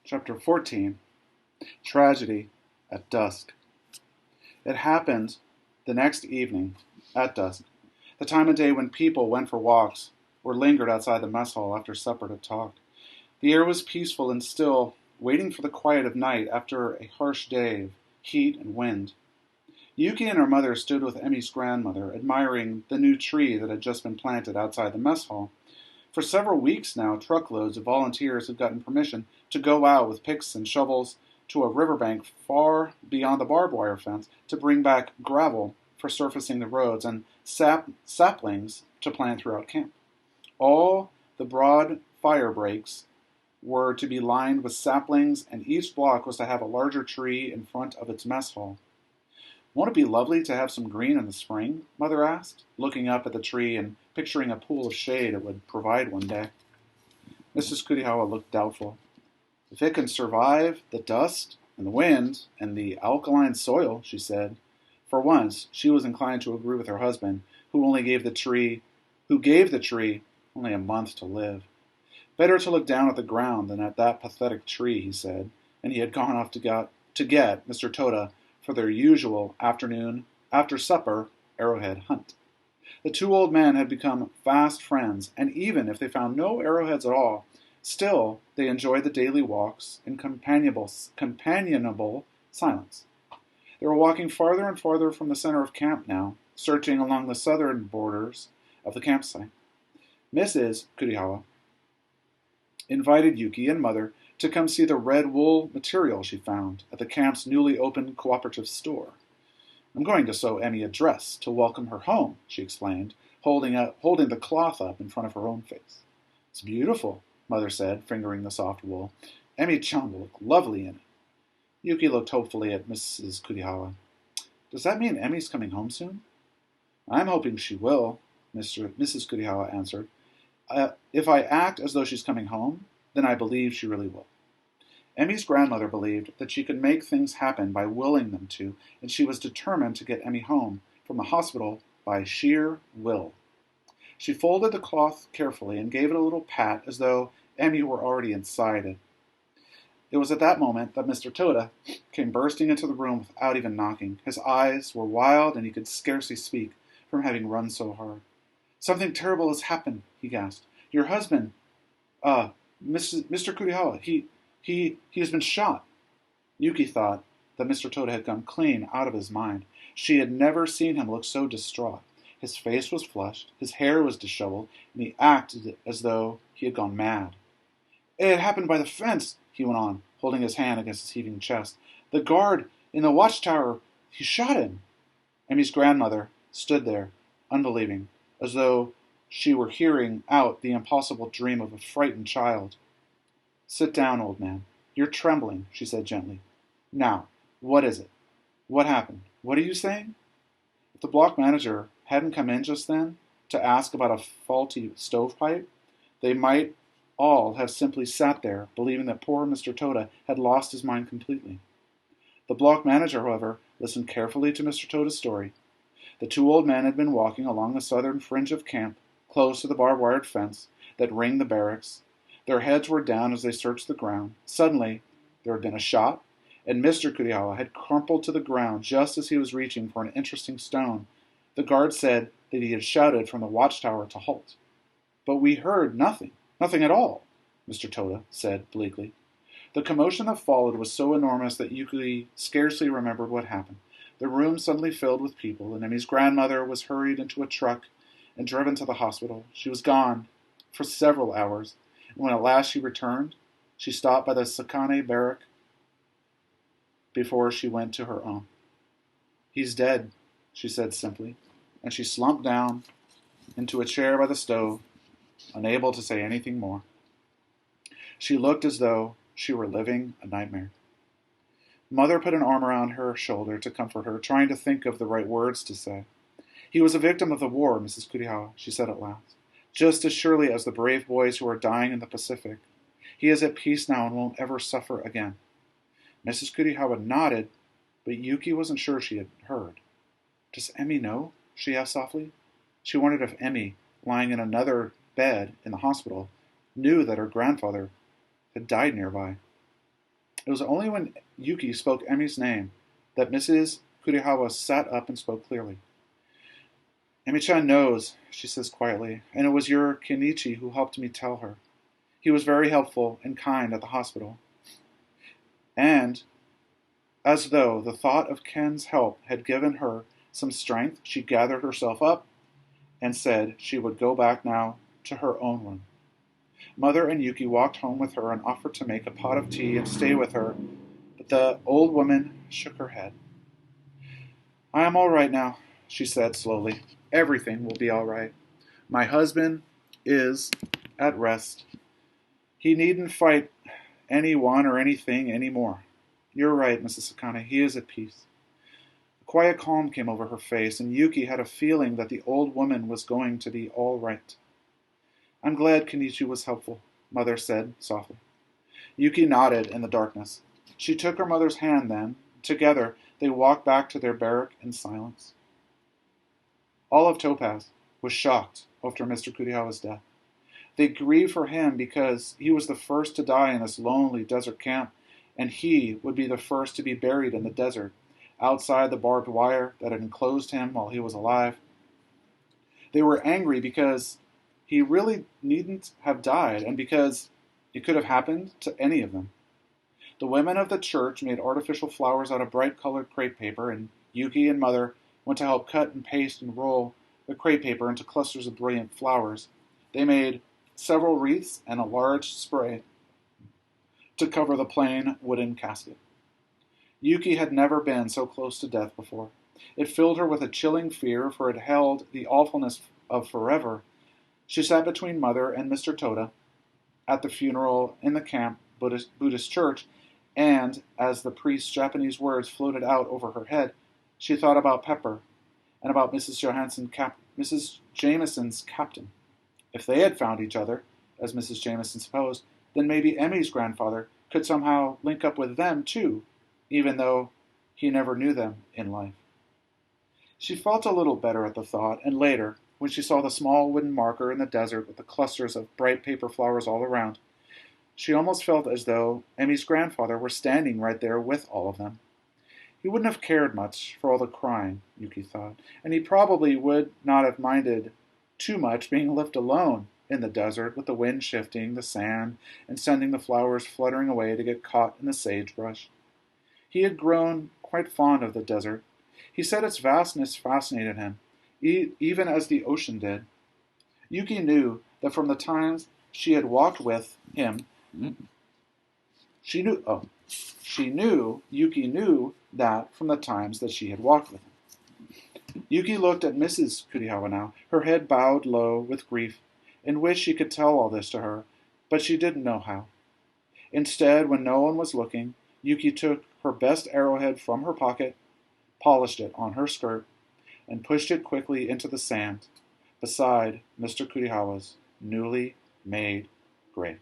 Chapter 14 Tragedy at Dusk. It happened the next evening at dusk, the time of day when people went for walks or lingered outside the mess hall after supper to talk. The air was peaceful and still, waiting for the quiet of night after a harsh day of heat and wind. Yuki and her mother stood with Emmy's grandmother, admiring the new tree that had just been planted outside the mess hall. For several weeks now, truckloads of volunteers had gotten permission to go out with picks and shovels to a riverbank far beyond the barbed wire fence to bring back gravel for surfacing the roads and saplings to plant throughout camp. All the broad fire breaks were to be lined with saplings, and each block was to have a larger tree in front of its mess hall. "Won't it be lovely to have some green in the spring?" Mother asked, looking up at the tree and picturing a pool of shade it would provide one day. Mrs. Kurihawa looked doubtful. "If it can survive the dust and the wind and the alkaline soil," she said. For once, she was inclined to agree with her husband, who gave the tree only a month to live. "Better to look down at the ground than at that pathetic tree," he said, and he had gone off to get Mr. Tota for their usual afternoon, after-supper arrowhead hunt. The two old men had become fast friends, and even if they found no arrowheads at all, still they enjoyed the daily walks in companionable silence. They were walking farther and farther from the center of camp now, searching along the southern borders of the campsite. Mrs. Kurihawa invited Yuki and Mother to come see the red wool material she found at the camp's newly opened cooperative store. "I'm going to sew Emmy a dress to welcome her home," she explained, holding the cloth up in front of her own face. "It's beautiful," Mother said, fingering the soft wool. "Emmy-chan will look lovely in it." Yuki looked hopefully at Mrs. Kurihawa. "Does that mean Emmy's coming home soon?" "I'm hoping she will," Mrs. Kurihawa answered. "If I act as though she's coming home, then I believe she really will." Emmy's grandmother believed that she could make things happen by willing them to, and she was determined to get Emmy home from the hospital by sheer will. She folded the cloth carefully and gave it a little pat as though Emmy were already inside it. It was at that moment that Mr. Tota came bursting into the room without even knocking. His eyes were wild and he could scarcely speak from having run so hard. "Something terrible has happened," he gasped. "Your husband, Mr. Kurihawa, he has been shot." Yuki thought that Mr. Tota had gone clean out of his mind. She had never seen him look so distraught. His face was flushed, his hair was disheveled, and he acted as though he had gone mad. "It happened by the fence," he went on, holding his hand against his heaving chest. "The guard in the watchtower, he shot him." Emmy's grandmother stood there, unbelieving, as though she were hearing out the impossible dream of a frightened child. "Sit down, old man. You're trembling," she said gently. "Now, what is it? What happened? What are you saying?" If the block manager hadn't come in just then to ask about a faulty stovepipe, they might all have simply sat there, believing that poor Mr. Tota had lost his mind completely. The block manager, however, listened carefully to Mr. Tota's story. The two old men had been walking along the southern fringe of camp, close to the barbed-wired fence that ringed the barracks. Their heads were down as they searched the ground. Suddenly, there had been a shot, and Mr. Kurihawa had crumpled to the ground just as he was reaching for an interesting stone. The guard said that he had shouted from the watchtower to halt. "But we heard nothing at all," Mr. Tota said bleakly. The commotion that followed was so enormous that Yuki scarcely remembered what happened. The room suddenly filled with people, and Emmy's grandmother was hurried into a truck and driven to the hospital. She was gone for several hours, and when at last she returned, she stopped by the Sakane barrack before she went to her own. "He's dead," she said simply, and she slumped down into a chair by the stove, unable to say anything more. She looked as though she were living a nightmare. Mother put an arm around her shoulder to comfort her, trying to think of the right words to say. "He was a victim of the war, Mrs. Kurihawa," she said at last, "just as surely as the brave boys who are dying in the Pacific. He is at peace now and won't ever suffer again." Mrs. Kurihawa nodded, but Yuki wasn't sure she had heard. "Does Emmy know?" she asked softly. She wondered if Emmy, lying in another bed in the hospital, knew that her grandfather had died nearby. It was only when Yuki spoke Emi's name that Mrs. Kurihawa sat up and spoke clearly. Emi-chan knows, she says quietly, and it was your Kenichi who helped me tell her. He was very helpful and kind at the hospital. And, as though the thought of Ken's help had given her some strength, she gathered herself up and said she would go back now to her own room. Mother and Yuki walked home with her and offered to make a pot of tea and stay with her, but the old woman shook her head. I am all right now, she said slowly. Everything will be all right. My husband is at rest. He needn't fight anyone or anything anymore. You're right, Mrs. Sakane. He is at peace. A quiet calm came over her face, and Yuki had a feeling that the old woman was going to be all right. I'm glad Kenichi was helpful, Mother said softly. Yuki nodded in the darkness. She took her mother's hand then. Together, they walked back to their barrack in silence. All of Topaz was shocked after Mr. Kurihawa's death. They grieved for him because he was the first to die in this lonely desert camp, and he would be the first to be buried in the desert, outside the barbed wire that had enclosed him while he was alive. They were angry because he really needn't have died, and because it could have happened to any of them. The women of the church made artificial flowers out of bright-colored crepe paper, and Yuki and Mother went to help cut and paste and roll the crepe paper into clusters of brilliant flowers. They made several wreaths and a large spray to cover the plain wooden casket. Yuki had never been so close to death before. It filled her with a chilling fear, for it held the awfulness of forever. She sat between Mother and Mr. Toda at the funeral in the camp Buddhist church, and as the priest's Japanese words floated out over her head, she thought about Pepper and about Mrs. Jameson's captain. If they had found each other, as Mrs. Jameson supposed, then maybe Emi's grandfather could somehow link up with them too, even though he never knew them in life. She felt a little better at the thought, and later, when she saw the small wooden marker in the desert with the clusters of bright paper flowers all around, she almost felt as though Emi's grandfather were standing right there with all of them. He wouldn't have cared much for all the crying, Yuki thought, and he probably would not have minded too much being left alone in the desert with the wind shifting the sand and sending the flowers fluttering away to get caught in the sagebrush. He had grown quite fond of the desert. He said its vastness fascinated him, even as the ocean did. Yuki knew that from the times she had walked with him, Yuki knew that from the times that she had walked with him. Yuki looked at Mrs. Kurihawa now, her head bowed low with grief, and wished she could tell all this to her, but she didn't know how. Instead, when no one was looking, Yuki took her best arrowhead from her pocket, polished it on her skirt, and pushed it quickly into the sand beside Mr. Kurihawa's newly made grave.